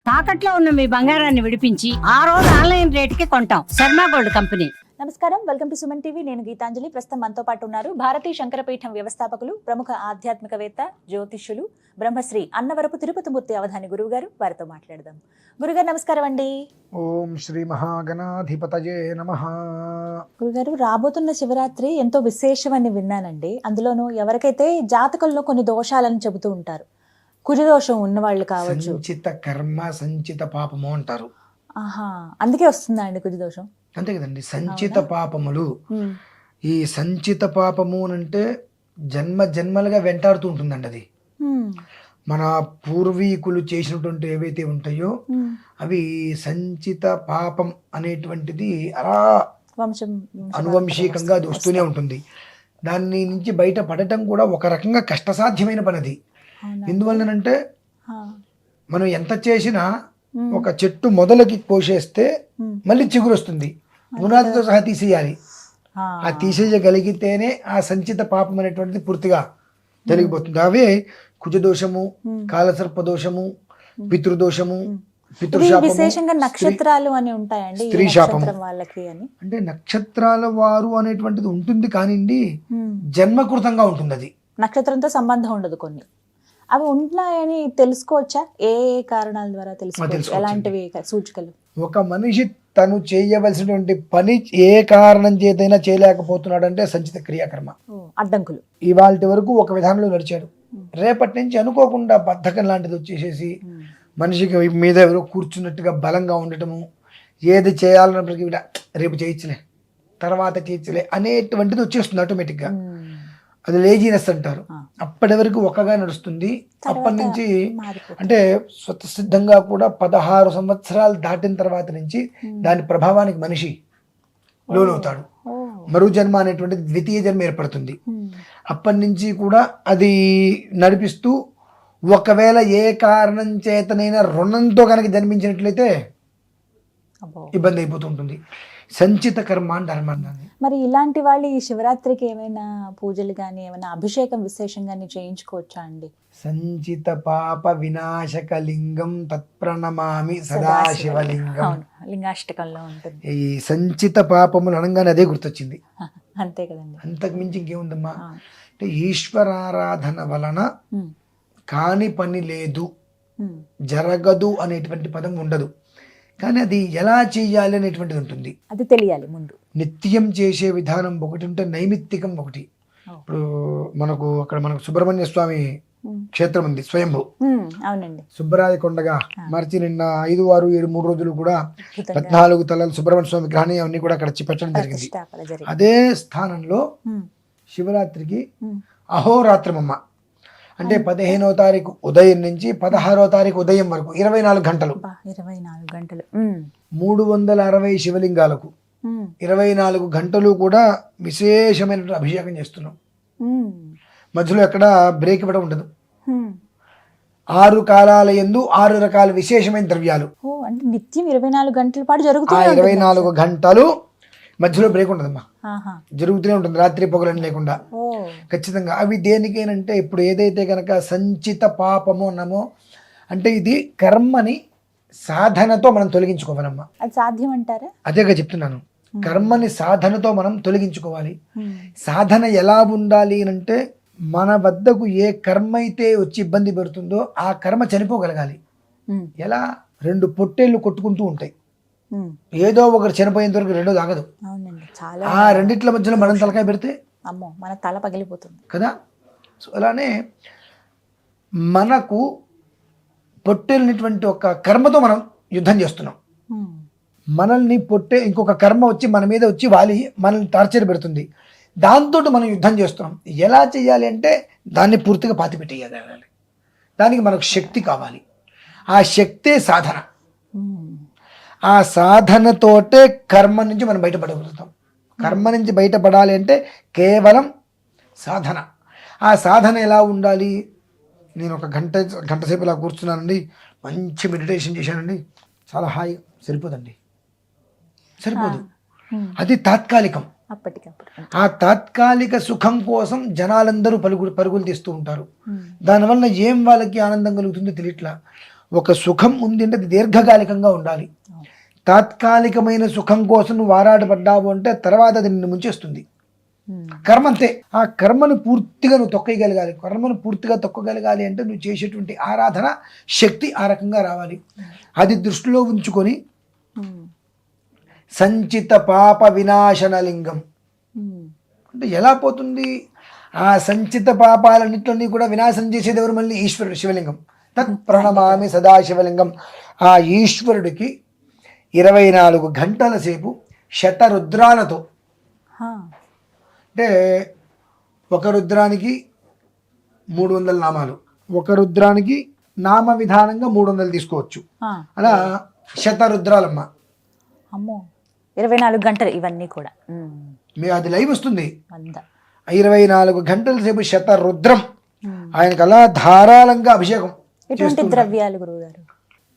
తాకట్లో ఉన్న మీ బంగారాన్ని విడిపించి ఆ రోజు ఆన్లైన్ రేటుకి కొంటాం. Sharma gold company. నమస్కారం, వెల్కమ్ టు సుమన్ టీవీ. నేను గీతాంజలి. ప్రస్తుతం మనతో పాటు ఉన్నారు భారతీయ శంకరపీఠం వ్యవస్థాపకులు, ప్రముఖ ఆధ్యాత్మికవేత్త, జ్యోతిష్యులు, బ్రహ్మశ్రీ అన్నవరపు తిరుపతిమూర్తి అవధాని గురువు గారు. వారితో మాట్లాడదాం. గురుగారు నమస్కారం అండి. ఓం శ్రీ మహాగణాధిపతయే నమః. గురుగారు, రాబోతున్న శివరాత్రి ఎంతో విశేషమని విన్నానండి. అందులోనూ ఎవరికైతే జాతకంలో కొన్ని దోషాలను చెబుతూ ఉంటారు, కుజదోషం ఉన్నవాళ్ళు కావచ్చు. సంచిత కర్మ సంచిత పాపము అంటారు. ఆహా, అందుకే వస్తుందా అండి కుజదోషం? అంతే కదండి. సంచిత పాపములు, ఈ సంచిత పాపము అంటే జన్మ జన్మలుగా వెంటాడుతూ ఉంటుందండి. అది మన పూర్వీకులు చేసినటువంటి ఏవైతే ఉంటాయో అవి సంచిత పాపం అనేటువంటిది అలా అనువంశికంగా అది వస్తూనే ఉంటుంది. దాని నుంచి బయట పడటం కూడా ఒక రకంగా కష్టసాధ్యమైన పని. అది ఎందువల్లనంటే మనం ఎంత చేసినా ఒక చెట్టు మొదలకి కోసేస్తే మళ్ళీ చిగురు వస్తుంది, పునాదితో సహా తీసేయాలి. ఆ తీసేయగలిగితేనే ఆ సంచిత పాపం అనేటువంటిది పూర్తిగా తొలగిపోతుంది. అవే కుజదోషము, కాలసర్పదోషము, పితృదోషము, విశేషంగా నక్షత్రాలు అని ఉంటాయండి. స్త్రీ శాపము వాళ్ళకి అని అంటే నక్షత్రాల వారు అనేటువంటిది ఉంటుంది, కానివ్వండి జన్మకృతంగా ఉంటుంది. అది నక్షత్రంతో సంబంధం ఉండదు. కొన్ని అవి ఉన్నాయని తెలుసుకోవచ్చా? ఏ కారణాల ద్వారా తెలుసుకోవచ్చు? ఎలాంటివి సూచికలు? ఒక మనిషి తను చేయవలసినటువంటి పని ఏ కారణం చేతైనా చేయలేకపోతున్నాడు అంటే సంచిత క్రియాకర్మ, అడ్డంకులు. ఇవాళ వరకు ఒక విధానంలో నడిచాడు, రేపటి నుంచి అనుకోకుండా బద్ధకం లాంటిది వచ్చేసేసి మనిషికి మీద ఎవరో కూర్చున్నట్టుగా బలంగా ఉండటము, ఏది చేయాలన్నప్పటికీ కూడా రేపు చేయొచ్చులే, తర్వాత చేయొచ్చులే అనేటువంటిది వచ్చేస్తుంది ఆటోమేటిక్గా. అది లేజీనెస్ అంటారు. అప్పటి వరకు ఒకగా నడుస్తుంది. అప్పటి నుంచి అంటే స్వతసిద్ధంగా కూడా 16 సంవత్సరాలు దాటిన తర్వాత నుంచి దాని ప్రభావానికి మనిషి లోనవుతాడు. మరో జన్మ అనేటువంటిది ద్వితీయ జన్మ ఏర్పడుతుంది. అప్పటి నుంచి కూడా అది నడిపిస్తూ ఒకవేళ ఏ కారణం చేతనైనా రుణంతో కనుక జన్మించినట్లయితే ఇబ్బంది అయిపోతూ ఉంటుంది. సంచిత కర్మ అంటారు. మరి ఇలాంటి వాళ్ళు ఈ శివరాత్రికి ఏమైనా పూజలు కానీ ఏమైనా అభిషేకం విశేషంగా చేయించుకోవచ్చా అండి? సంచిత పాప వినాశక లింగం తత్ప్రణమామి సదాశివలింగం, లింగాష్టకంలో ఉంటుంది. ఈ సంచిత పాపములు అనగానే అదే గుర్తొచ్చింది. అంతే కదండి. అంతకు మించి ఇంకేముందమ్మా అంటే ఈశ్వరారాధన వలన కాని పని లేదు, జరగదు అనేటువంటి పదం ఉండదు. కానీ అది ఎలా చేయాలి అనేటువంటిది ఉంటుంది. అది తెలియాలి ముందు. నిత్యం చేసే విధానం ఒకటి ఉంటే నైమిత్తికం ఒకటి. ఇప్పుడు మనకు సుబ్రహ్మణ్య స్వామి క్షేత్రం ఉంది, స్వయంభూ. అవునండి. సుబ్బరాయ కొండగా మార్చి నిన్న 5, 6, 7 3 రోజులు కూడా 14 తలలు సుబ్రహ్మణ్య స్వామి విగ్రహాన్ని అవన్నీ కూడా అక్కడ పెట్టడం జరిగింది. అదే స్థానంలో శివరాత్రికి అహోరాత్రమమ్మ అంటే 15వ తారీఖు ఉదయం నుంచి 16వ తారీఖు ఉదయం వరకు 24 గంటలు 360 శివలింగాలకు 24 గంటలు కూడా విశేషమైన అభిషేకం చేస్తున్నాం. మధ్యలో ఎక్కడ బ్రేక్ ఇవ్వడం ఉండదు. 6 కాలాల యందు 6 రకాల విశేషమైన ద్రవ్యాలు. అంటే నిత్యం 24 గంటల పాటు జరుగుతుంది. 24 గంటలు మధ్యలో బ్రేక్ ఉండదమ్మా, జరుగుతూనే ఉంటుంది, రాత్రి పగలని లేకుండా ఖచ్చితంగా. అవి దేనికేనంటే ఇప్పుడు ఏదైతే కనుక సంచిత పాపము అన్నామో అంటే ఇది కర్మని సాధనతో మనం తొలగించుకోవాలమ్మా. అది సాధ్యం అంటారా? అదేగా చెప్తున్నాను, కర్మని సాధనతో మనం తొలగించుకోవాలి. సాధన ఎలా ఉండాలి అంటే మన వద్దకు ఏ కర్మ అయితే వచ్చి ఇబ్బంది పెడుతుందో ఆ కర్మ చనిపోగలగాలి. ఎలా? 2 పొట్టేళ్ళు కొట్టుకుంటూ ఉంటాయి, ఏదో ఒకరు చనిపోయేంత వరకు రెండో ఆగదు. ఆ రెండిట్ల మధ్యలో మనం తలకాయ పెడితే మన తల పగిలిపోతుంది కదా. సో అలానే మనకు పొట్టేలినటువంటి ఒక కర్మతో మనం యుద్ధం చేస్తున్నాం. మనల్ని ఇంకొక కర్మ వచ్చి మన మీద వచ్చి వాలి మనల్ని టార్చర్ పెడుతుంది, దాంతో మనం యుద్ధం చేస్తున్నాం. ఎలా చేయాలి అంటే దాన్ని పూర్తిగా పాతిపెట్టేయాలి. దానికి మనకు శక్తి కావాలి. ఆ శక్తే సాధన. ఆ సాధనతోటే కర్మ నుంచి మనం బయటపడగలుగుతాం. కర్మ నుంచి బయటపడాలి అంటే కేవలం సాధన. ఆ సాధన ఎలా ఉండాలి? నేను ఒక గంట సేపు ఇలా కూర్చున్నానండి, మంచి మెడిటేషన్ చేశానండి, చాలా హాయి, సరిపోదండి, సరిపోదు. అది తాత్కాలికం. ఆ తాత్కాలిక సుఖం కోసం జనాలందరూ పరుగులు తీస్తూ ఉంటారు. దానివల్ల ఏం వాళ్ళకి ఆనందం కలుగుతుందో తెలియట్లా. ఒక సుఖం ఉంది అంటే అది దీర్ఘకాలికంగా ఉండాలి. తాత్కాలికమైన సుఖం కోసం నువ్వు ఆరాటపడ్డావు అంటే తర్వాత అది నిన్ను ముంచేస్తుంది. కర్మ అంతే. ఆ కర్మను పూర్తిగా నువ్వు తొక్కగలగాలి. కర్మను పూర్తిగా తొక్కగలగాలి అంటే నువ్వు చేసేటువంటి ఆరాధన శక్తి ఆ రకంగా రావాలి. అది దృష్టిలో ఉంచుకొని సంచిత పాప వినాశన లింగం అంటే ఎలా పోతుంది? ఆ సంచిత పాపాలన్నింటినీ కూడా వినాశనం చేసేది ఎవరు? మళ్ళీ ఈశ్వరుడు, శివలింగం. తత్ ప్రణమామి సదాశివలింగం. ఆ ఈశ్వరుడికి 24 గంటల సేపు శతరుద్రాలతో, అంటే ఒక రుద్రానికి 300 నామాలు, ఒక రుద్రానికి నామ విధానంగా 300 తీసుకోవచ్చు. అలా శతరుద్రాలమ్మ. అమ్మో, 24 గంటలు ఇవన్నీ కూడా. మీ అది లైవ్ వస్తుంది. 24 గంటల సేపు శతరుద్రం ఆయనకు అలా ధారాళంగా అభిషేకం. ఎటువంటి ద్రవ్యాలు గురువుగారు?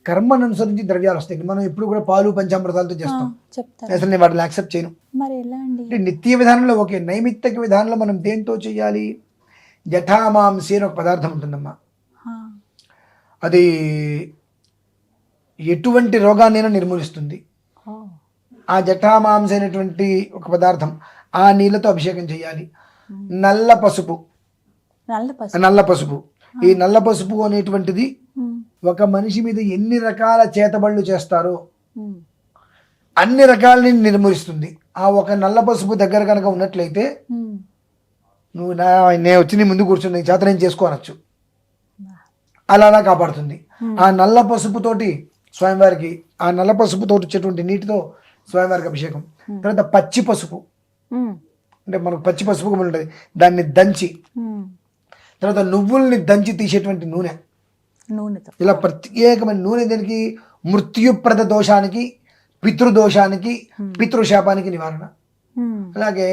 కర్మను అనుసరించి ద్రవ్యాలు వస్తాయి. మనం ఎప్పుడు కూడా పాలు పంచామృతాలతో చేస్తాం. అసలు నేను వాటిని యాక్సెప్ట్ చేయను. మరి ఎలా అండి? అంటే నిత్య విధానంలో ఓకే, నైమిత్తిక విధానంలో మనం దేంతో చేయాలి? జఠామాంసి అని ఒక పదార్థం ఉంటుందమ్మా. అది ఎటువంటి రోగాన్నైనా నిర్మూలిస్తుంది. ఆ జఠామాంసి అయినటువంటి ఒక పదార్థం ఆ నీళ్ళతో అభిషేకం చేయాలి. నల్ల పసుపు. ఈ నల్ల పసుపు అనేటువంటిది ఒక మనిషి మీద ఎన్ని రకాల చేతబళ్ళు చేస్తారో అన్ని రకాలని నిర్మూలిస్తుంది. ఆ ఒక నల్ల పసుపు దగ్గర కనుక ఉన్నట్లయితే నువ్వు నేను వచ్చి నీ ముందు కూర్చుని నీ చేత నేను చేసుకోనొచ్చు, అలా కాపాడుతుంది. ఆ నల్ల పసుపుతోటి స్వామివారికి, ఆ నల్ల పసుపుతోటి వచ్చేటువంటి నీటితో స్వామివారికి అభిషేకం. తర్వాత పచ్చి పసుపు, అంటే మనకు పచ్చి పసుపు ఉంటుంది, దాన్ని దంచి, తర్వాత నువ్వుల్ని దంచి తీసేటువంటి నూనెతో, ఇలా ప్రత్యేకమైన నూనె దీనికి మృత్యుప్రద దోషానికి, పితృదోషానికి, పితృశాపానికి నివారణ. అలాగే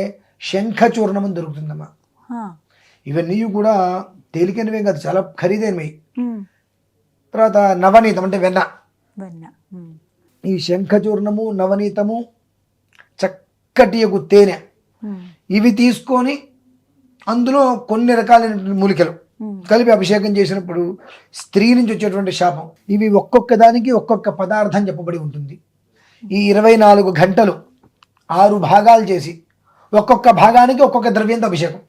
శంఖచూర్ణం దొరుకుతుందమ్మా. ఇవన్నీ కూడా తేలికైనవే కాదు, చాలా ఖరీదైనవి. తర్వాత నవనీతం అంటే వెన్న. ఈ శంఖచూర్ణము, నవనీతము, చక్కటి తేనె, ఇవి తీసుకొని అందులో కొన్ని రకాలైన మూలికలు కలిపి అభిషేకం చేసినప్పుడు స్త్రీ నుంచి వచ్చేటువంటి శాపం, ఇవి ఒక్కొక్క దానికి ఒక్కొక్క పదార్థం చెప్పబడి ఉంటుంది. ఈ 24 గంటలు 6 భాగాలు చేసి ఒక్కొక్క భాగానికి ఒక్కొక్క ద్రవ్యంతో అభిషేకం.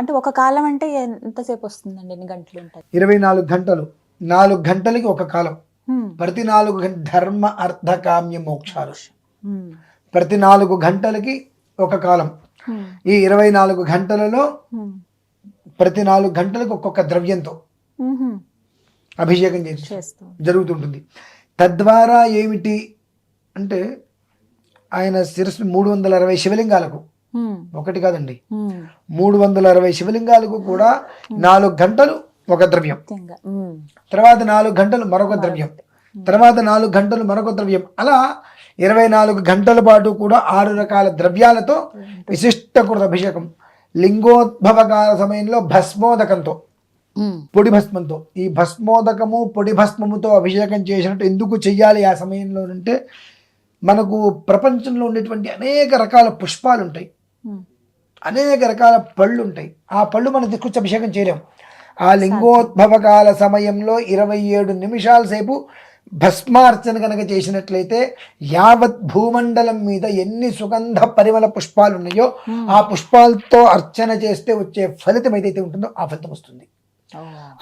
అంటే ఒక కాలం అంటే ఎంతసేపు వస్తుందండి? ఎన్ని గంటలు ఉంటాయి? 24 గంటలు. 4 గంటలకి ఒక కాలం. ప్రతి 4 ధర్మ అర్థ కామ్య మోక్షాలు. ప్రతి 4 గంటలకి ఒక కాలం. ఈ 24 గంటలలో ప్రతి 4 గంటలకు ఒక్కొక్క ద్రవ్యంతో అభిషేకం చేస్తూ జరుగుతుంటుంది. తద్వారా ఏమిటి అంటే ఆయన శిరస్సు 360 శివలింగాలకు, ఒకటి కాదండి, 360 శివలింగాలకు కూడా 4 గంటలు ఒక ద్రవ్యం, తర్వాత 4 గంటలు మరొక ద్రవ్యం, తర్వాత 4 గంటలు మరొక ద్రవ్యం, అలా 24 గంటల పాటు కూడా 6 రకాల ద్రవ్యాలతో విశిష్టకృత అభిషేకం. లింగోద్భవ కాల సమయంలో భస్మోదకంతో, పొడి భస్మంతో, ఈ భస్మోదకము పొడి భస్మముతో అభిషేకం చేసినట్టు ఎందుకు చెయ్యాలి ఆ సమయంలో అంటే, మనకు ప్రపంచంలో ఉండేటువంటి అనేక రకాల పుష్పాలు ఉంటాయి, అనేక రకాల పళ్ళు ఉంటాయి. ఆ పళ్ళు మనం తీసుకొచ్చి అభిషేకం చేయలేం. ఆ లింగోద్భవ కాల సమయంలో 27 నిమిషాల సేపు భస్మార్చన కనుక చేసినట్లయితే యావత్ భూమండలం మీద ఎన్ని సుగంధ పరిమళ పుష్పాలు ఉన్నాయో ఆ పుష్పాలతో అర్చన చేస్తే వచ్చే ఫలితం ఏదైతే ఉంటుందో ఆ ఫలితం వస్తుంది.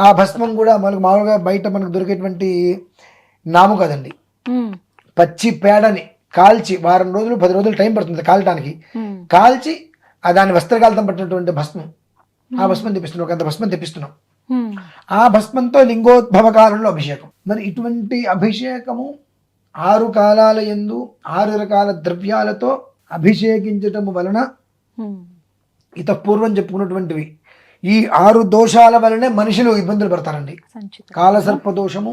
ఆ భస్మం కూడా మనకు మామూలుగా బయట మనకు దొరికేటువంటి నాము కదండి, పచ్చి పేడని కాల్చి వారం రోజులు 10 రోజులు టైం పడుతుంది కాల్చడానికి, కాల్చి దాన్ని వస్త్రకాలితం పట్టినటువంటి భస్మం, ఆ భస్మం తెప్పిస్తున్నాం, ఒక అంత భస్మం తెప్పిస్తున్నాం. ఆ భస్మంతో లింగోద్భవ కాలంలో అభిషేకం. మరి ఇటువంటి అభిషేకము 6 కాలాల యందు 6 రకాల ద్రవ్యాలతో అభిషేకించటము వలన ఇత పూర్వం చెప్పుకున్నటువంటివి ఈ 6 దోషాల వలనే మనుషులు ఇబ్బందులు పడతారండి. కాలసర్పదోషము,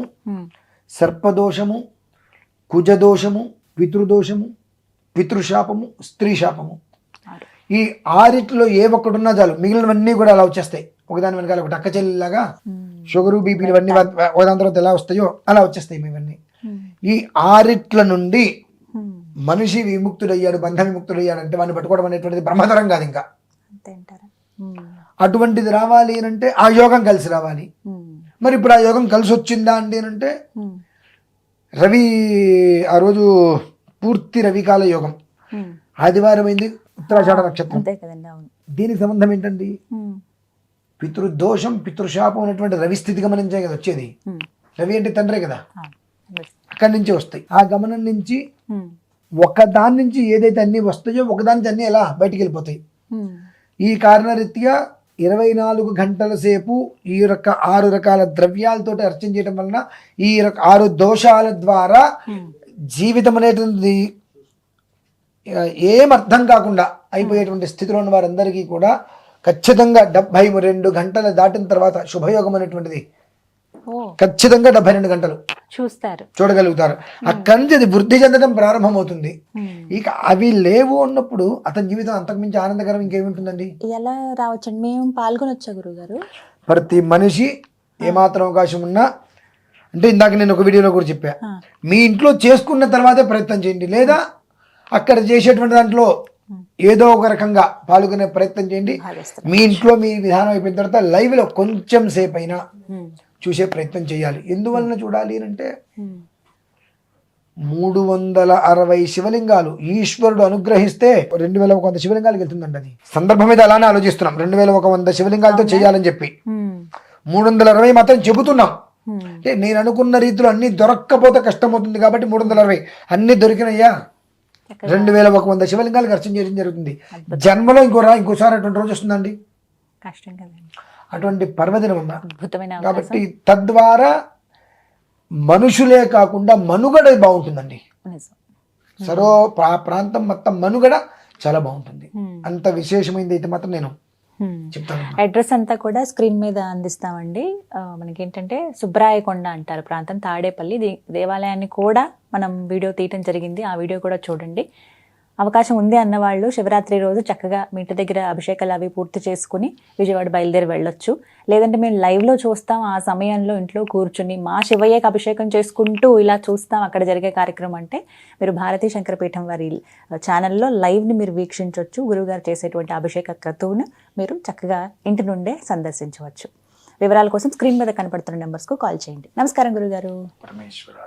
సర్పదోషము, కుజదోషము, పితృదోషము, పితృశాపము, స్త్రీ శాపము. ఈ 6 ఏ ఒక్కడున్నా చాలు, మిగిలినవన్నీ కూడా అలా వచ్చేస్తాయి. ఒకదాని వెనకాల ఒకటి, అక్క చెల్లిలాగా షుగరు బీపీలు ఇవన్నీ ఒకదాని తర్వాత ఎలా వస్తాయో అలా వచ్చేస్తాయి ఇవన్నీ. ఈ 6 నుండి మనిషి విముక్తుడయ్యాడు, బంధ విముక్తుడయ్యాడు అంటే వాడిని పట్టుకోవడం అనేటువంటిది బ్రహ్మతరం కాదు. ఇంకా అటువంటిది రావాలి అంటే ఆ యోగం కలిసి రావాలి. మరి ఇప్పుడు ఆ యోగం కలిసి వచ్చిందా అండి అని అంటే రవి ఆ రోజు పూర్తి రవికాల యోగం, ఆదివారం అయింది, ఉత్తరాషాఢ నక్షత్రం. అంతే కదండి. అవును. దీనికి సంబంధం ఏంటండి? పితృదోషం పితృశాపం అనేటువంటి రవి స్థితి గమనించే కదా వచ్చేది. రవి అంటే తండ్రే కదా, అక్కడి నుంచి వస్తాయి. ఆ గమనం నుంచి ఒకదాని నుంచి ఏదైతే అన్ని వస్తాయో ఒకదాని నుంచి అన్ని ఎలా బయటికి వెళ్ళిపోతాయి. ఈ కారణరీత్యా 24 గంటల సేపు ఈ 6 రకాల ద్రవ్యాలతో అర్చన చేయడం వలన ఈ 6 దోషాల ద్వారా జీవితం అనేటువంటి ఏం అర్థం కాకుండా అయిపోయేటువంటి స్థితిలో ఉన్న వారందరికీ కూడా ఖచ్చితంగా 72 గంటలు దాటిన తర్వాత శుభయోగం అనేటువంటిది ఖచ్చితంగా 72 గంటలు చూడగలుగుతారు. అక్కడి నుంచి అది వృద్ధి చెందడం ప్రారంభమవుతుంది. ఇక అవి లేవు అన్నప్పుడు అతని జీవితం అంతకుమించి ఆనందకరం ఇంకేముంటుందండి? ఎలా రావచ్చండి? మేము పాల్గొనొచ్చా గురుగారు? ప్రతి మనిషి ఏమాత్రం అవకాశం ఉన్నా, అంటే ఇందాక నేను ఒక వీడియోలో కూడా చెప్పా, మీ ఇంట్లో చేసుకున్న తర్వాతే ప్రయత్నం చేయండి, లేదా అక్కడ చేసేటువంటి దాంట్లో ఏదో ఒక రకంగా పాల్గొనే ప్రయత్నం చేయండి. మీ ఇంట్లో మీ విధానం అయిపోయిన తర్వాత లైవ్ లో కొంచెం సేపు అయినా చూసే ప్రయత్నం చేయాలి. ఎందువలన చూడాలి అంటే 360 శివలింగాలు ఈశ్వరుడు అనుగ్రహిస్తే 2100 శివలింగాలకు వెళ్తుందండి. అది సందర్భం మీద అలానే ఆలోచిస్తున్నాం, 2100 శివలింగాలతో చేయాలని చెప్పి 360 మాత్రం చెబుతున్నాం. అంటే నేను అనుకున్న రీతిలో అన్ని దొరక్కపోతే కష్టం అవుతుంది కాబట్టి 360 అన్ని దొరికినయ్యా 2100 శివలింగాలకు అర్చన చేయడం జరుగుతుంది. జన్మలో ఇంకోసారి అటువంటి రోజు వస్తుందండి, కష్టం కదండి. అటువంటి పర్వదినం అన్న. అద్భుతమైన కాబట్టి తద్వారా మనుషులే కాకుండా మనుగడ బాగుంటుందండి. సర్వ ప్రాంతం మొత్తం మనుగడ చాలా బాగుంటుంది. అంత విశేషమైనది అయితే మాత్రం నేను చెప్తాను. అడ్రస్ అంతా కూడా స్క్రీన్ మీద అందిస్తామండి. మనకేంటంటే సుబ్రాయకొండ అంటారు ప్రాంతం, తాడేపల్లి. దేవాలయాన్ని కూడా మనం వీడియో తీయటం జరిగింది, ఆ వీడియో కూడా చూడండి. అవకాశం ఉంది అన్నవాళ్ళు శివరాత్రి రోజు చక్కగా మీ ఇంటి దగ్గర అభిషేకాలు అవి పూర్తి చేసుకుని విజయవాడ బయలుదేరి వెళ్ళొచ్చు. లేదంటే మేము లైవ్లో చూస్తాం, ఆ సమయంలో ఇంట్లో కూర్చుని మా శివయ్యకి అభిషేకం చేసుకుంటూ ఇలా చూస్తాం అక్కడ జరిగే కార్యక్రమం అంటే మీరు భారతీ శంకరపీఠం వారి ఛానల్లో లైవ్ని మీరు వీక్షించవచ్చు. గురువుగారు చేసేటువంటి అభిషేక క్రతువును మీరు చక్కగా ఇంటి నుండే సందర్శించవచ్చు. వివరాల కోసం స్క్రీన్ మీద కనపడుతున్న నెంబర్స్కు కాల్ చేయండి. నమస్కారం గురుగారు. పరమేశ్వర.